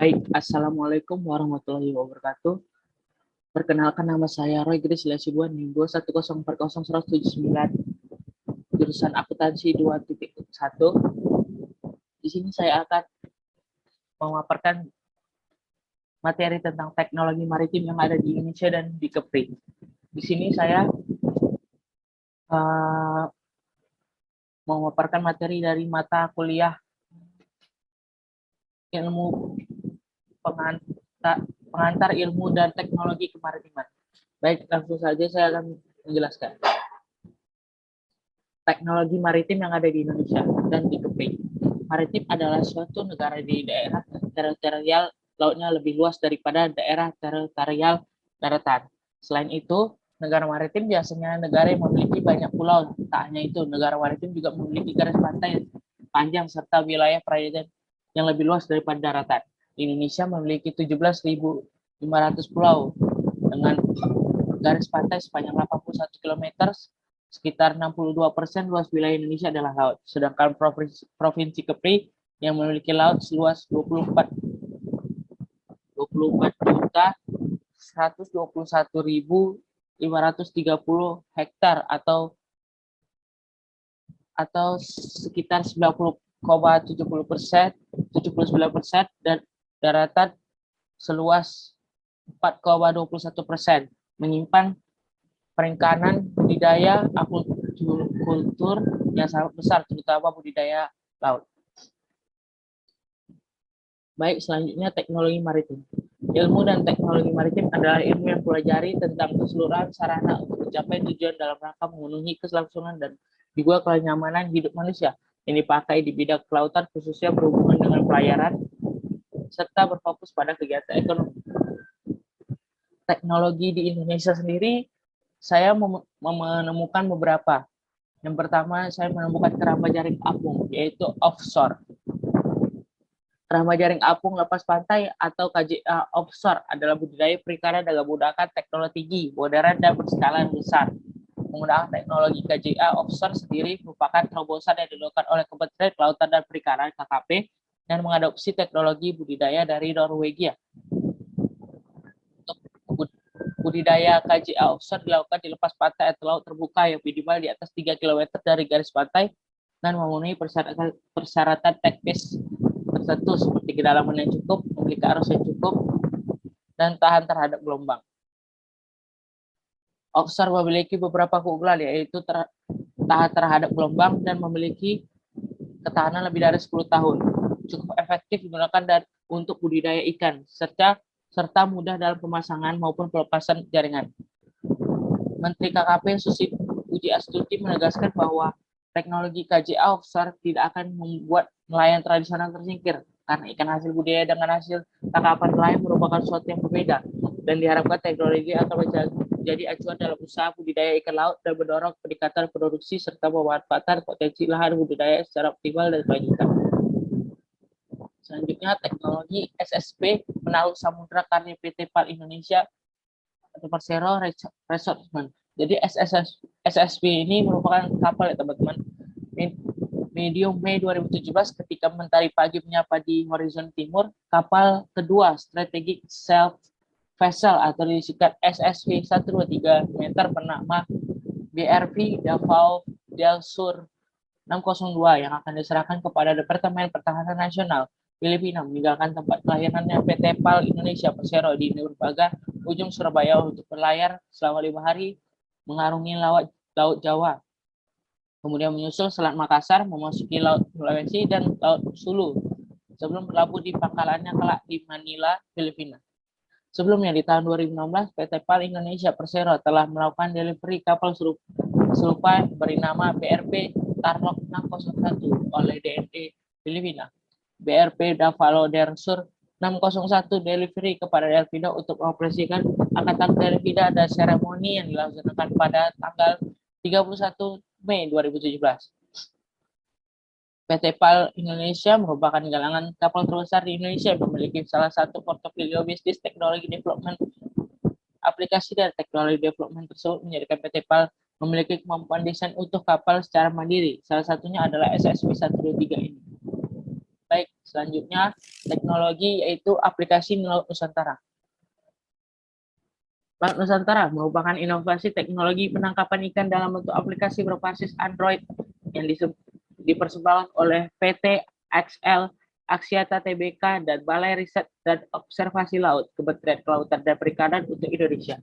Baik, Assalamualaikum warahmatullahi wabarakatuh. Perkenalkan nama saya Roy Gris Lasibuan, NIM 210400179, jurusan akuntansi 2.1. Di sini saya akan memaparkan materi tentang teknologi maritim yang ada di Indonesia dan di Kepri. Di sini saya memaparkan materi dari mata kuliah ilmu pengantar ilmu dan teknologi kemaritiman. Baik, langsung saja saya akan menjelaskan teknologi maritim yang ada di Indonesia dan di Kepri. Maritim adalah suatu negara di daerah teritorial lautnya lebih luas daripada daerah teritorial daratan. Selain itu, negara maritim biasanya negara yang memiliki banyak pulau. Tak hanya itu, negara maritim juga memiliki garis pantai panjang serta wilayah perairan yang lebih luas daripada daratan. Indonesia memiliki 17.500 pulau dengan garis pantai sepanjang 81 km. Sekitar 62% luas wilayah Indonesia adalah laut. Sedangkan Provinsi Kepri yang memiliki laut seluas 24.121.530 hektar atau sekitar 90,70%, 79%, dan daratan seluas 4,21%, menyimpan perikanan, budidaya, akuikultur yang sangat besar, terutama budidaya laut. Baik, selanjutnya teknologi maritim. Ilmu dan teknologi maritim adalah ilmu yang pelajari tentang keseluruhan sarana untuk mencapai tujuan dalam rangka memenuhi keselangsungan dan juga kenyamanan hidup manusia yang dipakai di bidang kelautan, khususnya berhubungan dengan pelayaran serta berfokus pada kegiatan ekonomi. Teknologi di Indonesia sendiri, saya menemukan beberapa. Yang pertama, saya menemukan keramba jaring apung, yaitu offshore. Keramba jaring apung lepas pantai atau KJA offshore adalah budidaya perikanan dengan menggunakan teknologi tinggi, modern, dan berskala besar. Menggunakan teknologi KJA offshore sendiri merupakan terobosan yang dilakukan oleh Kementerian Kelautan dan Perikanan (KKP) dan mengadopsi teknologi budidaya dari Norwegia. Budidaya KJA offshore dilakukan di lepas pantai atau laut terbuka yang minimal di atas 3 km dari garis pantai dan memenuhi persyaratan teknis tertentu seperti kedalaman yang cukup, memiliki arus yang cukup, dan tahan terhadap gelombang. Offshore memiliki beberapa keunggulan, yaitu tahan terhadap gelombang dan memiliki ketahanan lebih dari 10 tahun. Cukup efektif digunakan untuk budidaya ikan, serta mudah dalam pemasangan maupun pelepasan jaringan. Menteri KKP Susi Pujiastuti menegaskan bahwa teknologi KJA offshore tidak akan membuat nelayan tradisional tersingkir, karena ikan hasil budidaya dengan hasil tangkapan nelayan merupakan sesuatu yang berbeda, dan diharapkan teknologi akan menjadi acuan dalam usaha budidaya ikan laut dan mendorong peningkatan produksi serta pemanfaatan potensi lahan budidaya secara optimal dan berkelanjutan. Selanjutnya, teknologi SSP penaruh samudra karya PT PAL Indonesia atau Persero Resortment. Jadi SSP ini merupakan kapal ya teman-teman. Medium Mei 2017 ketika Mentari Pagi menyapa di horizon timur, kapal kedua Strategic Self Vessel atau disingkat SSV 123 meter bernama BRV Davao del Sur 602 yang akan diserahkan kepada Departemen Pertahanan Nasional Filipina meninggalkan tempat kelahirannya PT PAL Indonesia Persero di Nurbaga, ujung Surabaya untuk berlayar selama 5 hari mengarungi Laut Jawa. Kemudian menyusul Selat Makassar, memasuki Laut Sulawesi dan Laut Sulu sebelum berlabuh di pangkalannya kelak di Manila, Filipina. Sebelumnya di tahun 2016, PT PAL Indonesia Persero telah melakukan delivery kapal serupa bernama BRP Tarlok 601 oleh DND Filipina. BRP Davao del Sur 601 delivery kepada Delfina untuk mengoperasikan Angkatan Delfina dan seremoni yang dilaksanakan pada tanggal 31 Mei 2017. PT PAL Indonesia merupakan galangan kapal terbesar di Indonesia yang memiliki salah satu portofolio bisnis teknologi development. Aplikasi dan teknologi development tersebut menjadikan PT PAL memiliki kemampuan desain utuh kapal secara mandiri. Salah satunya adalah SSV 123 ini. Baik, selanjutnya teknologi yaitu aplikasi Laut Nusantara. Laut Nusantara merupakan inovasi teknologi penangkapan ikan dalam bentuk aplikasi berbasis Android yang dipersembahkan oleh PT XL, Axiata Tbk, dan Balai Riset dan Observasi Laut, Kementerian Kelautan dan Perikanan untuk Indonesia.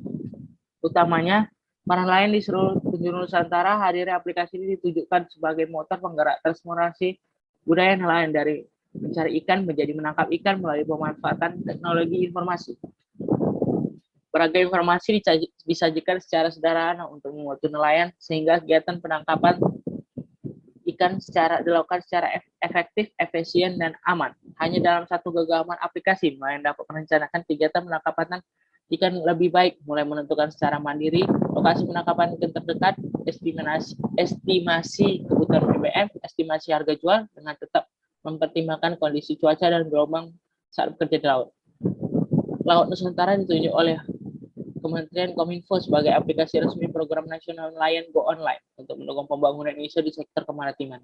Utamanya, para nelayan di seluruh penjuru Nusantara hadir aplikasi ini ditujukan sebagai motor penggerak transformasi budaya nelayan dari mencari ikan menjadi menangkap ikan melalui pemanfaatan teknologi informasi. Beragam informasi disajikan secara sederhana untuk membantu nelayan sehingga kegiatan penangkapan ikan dilakukan secara efektif, efisien, dan aman. Hanya dalam satu genggaman aplikasi, nelayan dapat merencanakan kegiatan penangkapan ikan lebih baik, mulai menentukan secara mandiri lokasi penangkapan ikan terdekat, estimasi kebutuhan BBM, estimasi harga jual, dengan tetap mempertimbangkan kondisi cuaca dan gelombang saat bekerja di laut. Laut Nusantara ditunjuk oleh Kementerian Kominfo sebagai aplikasi resmi program nasional nelayan Go Online untuk mendukung pembangunan Indonesia di sektor kemaritiman.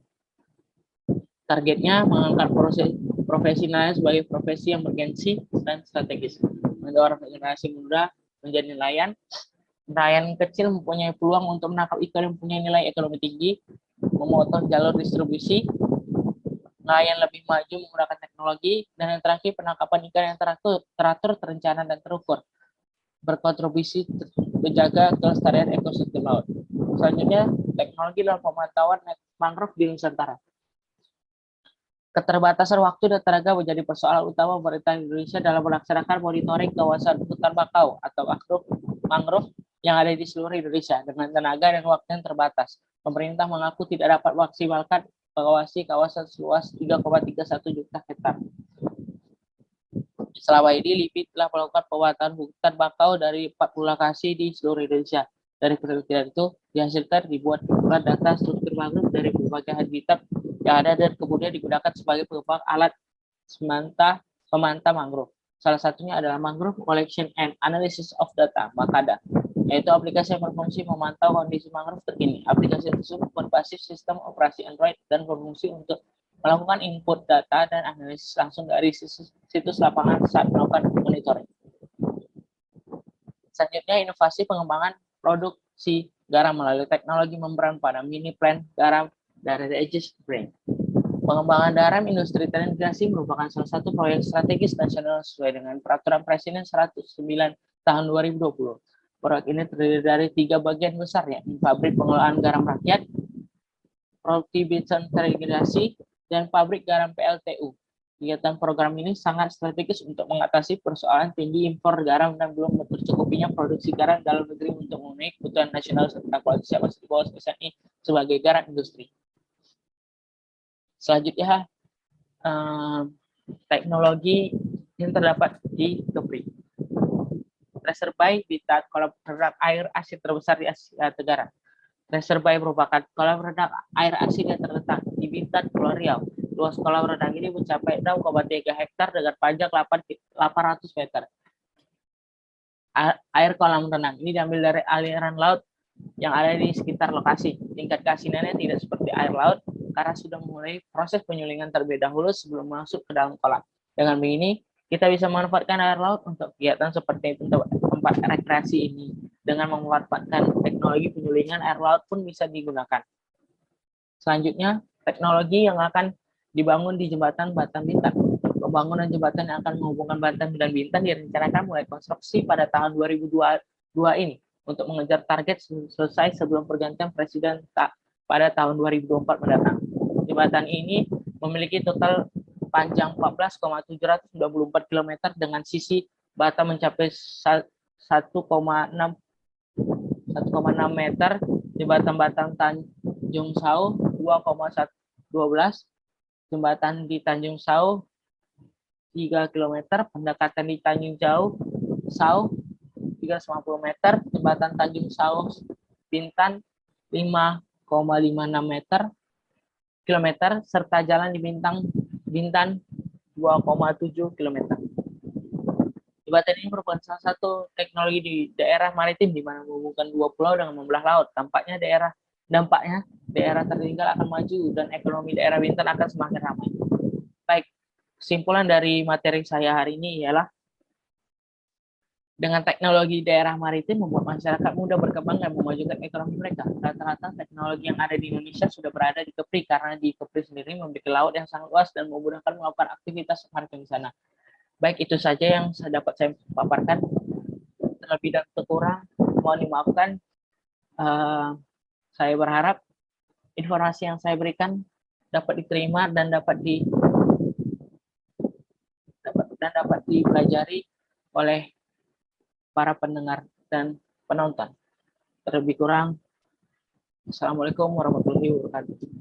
Targetnya mengangkat profesi nelayan sebagai profesi yang bergengsi dan strategis, mendorong generasi muda menjadi nelayan. Nelayan kecil mempunyai peluang untuk menangkap ikan yang mempunyai nilai ekonomi tinggi, memotong jalur distribusi, nelayan lebih maju menggunakan teknologi, dan yang terakhir penangkapan ikan yang teratur, terencana, dan terukur, berkontribusi menjaga kelestarian ekosistem laut. Selanjutnya, teknologi dalam pemantauan mangrove di Nusantara. Keterbatasan waktu dan tenaga menjadi persoalan utama pemerintah Indonesia dalam melaksanakan monitoring kawasan hutan bakau atau mangrove yang ada di seluruh Indonesia dengan tenaga dan waktu yang terbatas. Pemerintah mengaku tidak dapat maksimalkan mengawasi kawasan seluas 3,31 juta hektar. Selama ini LIPI telah melakukan pemetaan hutan bakau dari 40 lokasi di seluruh Indonesia. Dari penelitian itu dihasilkan ribuan kumpulan data struktur mangrove dari berbagai habitat yang ada dan kemudian digunakan sebagai pengembang alat pemantau mangrove. Salah satunya adalah Mangrove Collection and Analysis of Data (MACADA), yaitu aplikasi yang berfungsi memantau kondisi mangrove terkini. Aplikasi tersebut berbasis sistem operasi Android dan berfungsi untuk melakukan input data dan analisis langsung dari situs lapangan saat melakukan monitoring. Selanjutnya, inovasi pengembangan produksi garam melalui teknologi membran pada mini plant garam dari Aegis Spring. Pengembangan garam industri terintegrasi merupakan salah satu proyek strategis nasional sesuai dengan Peraturan Presiden 109 tahun 2020. Proyek ini terdiri dari 3 bagian besar, yakni pabrik pengelolaan garam rakyat, produksi terintegrasi, dan pabrik garam PLTU. Kegiatan program ini sangat strategis untuk mengatasi persoalan tinggi impor garam dan belum tercukupinya produksi garam dalam negeri untuk memenuhi kebutuhan nasional serta kualitas yang masih di bawah SNI sebagai garam industri. Selanjutnya, teknologi yang terdapat di Kepri. Reservoir habitat kolam renang air asin terbesar di Asia Tenggara. Reservoir merupakan kolam renang air asin yang terletak di Bintan, Pulau Riau. Luas kolam renang ini mencapai 6,3 hektar dengan panjang 800 meter. Air kolam renang ini diambil dari aliran laut yang ada di sekitar lokasi. Tingkat keasinannya tidak seperti air laut karena sudah mulai proses penyulingan terlebih dahulu sebelum masuk ke dalam kolam. Dengan begini, kita bisa memanfaatkan air laut untuk kegiatan seperti tempat rekreasi ini. Dengan memanfaatkan teknologi penyulingan, air laut pun bisa digunakan. Selanjutnya, teknologi yang akan dibangun di jembatan Batam-Bintan. Pembangunan jembatan yang akan menghubungkan Batam dan Bintan direncanakan mulai konstruksi pada tahun 2022 ini untuk mengejar target selesai sebelum pergantian presiden pada tahun 2024 mendatang. Jembatan ini memiliki total panjang 14,794 km dengan sisi Batam mencapai 1,6 meter, jembatan Batam Tanjung Sau 2,12, jembatan di Tanjung Sau 3 km, pendekatan di Tanjung Sau 350 meter, jembatan Tanjung Sau Bintan 5,56 km, serta jalan di Bintan 2,7 km. Jembatan ini merupakan salah satu teknologi di daerah maritim di mana menghubungkan 2 pulau dengan membelah laut. Dampaknya daerah tertinggal akan maju dan ekonomi daerah Bintan akan semakin ramai. Baik, kesimpulan dari materi saya hari ini ialah dengan teknologi daerah maritim membuat masyarakat mudah berkembang dan memajukan ekonomi mereka. Rata-rata teknologi yang ada di Indonesia sudah berada di Kepri karena di Kepri sendiri memiliki laut yang sangat luas dan memudahkan melakukan aktivitas maritim di sana. Baik, itu saja yang dapat saya paparkan. Terlebih dan terkurang, mohon dimaafkan. Saya berharap informasi yang saya berikan dapat diterima dan dapat dipelajari oleh para pendengar dan penonton. Terlebih kurang, Assalamualaikum warahmatullahi wabarakatuh.